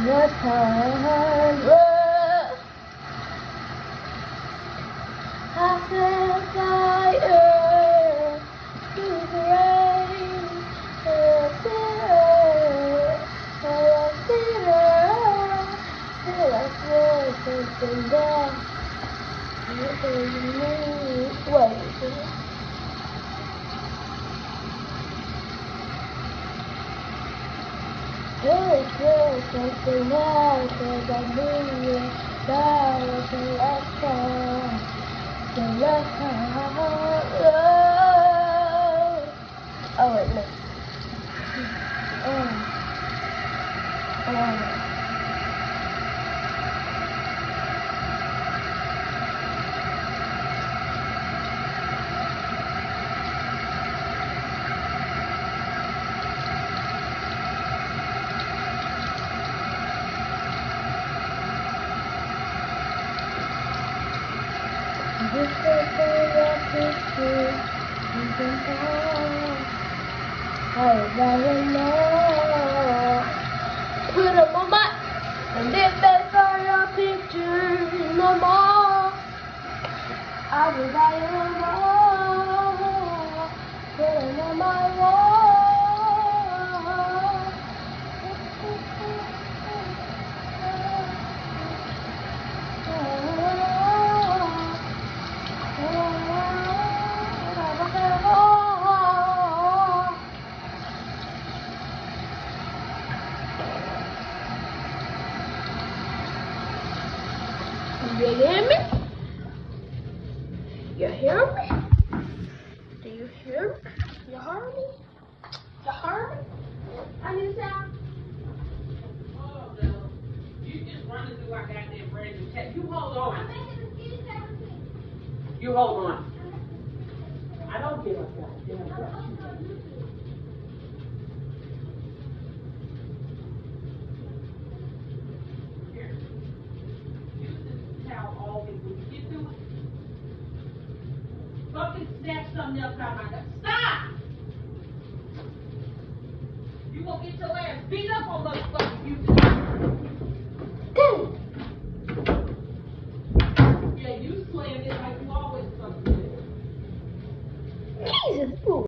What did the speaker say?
your time. I feel fire through the rain. I feel like there's something there. Wait. There's something else as I move it down to left hand, the left hand. Oh wait, no. This is your picture, you can tell. I never know. Put them on my, and if they saw your picture no more, I will buy them all. Put them on my wall. You hear me? You hear me? Do you hear me? You heard me? You heard me? I need sound. Oh no. You just running through our goddamn brand new tech. You hold on. You hold on. I don't give a goddamn fuck. Fucking snatch something else out of my gut. Stop! You gonna get your ass beat up on motherfucking YouTube.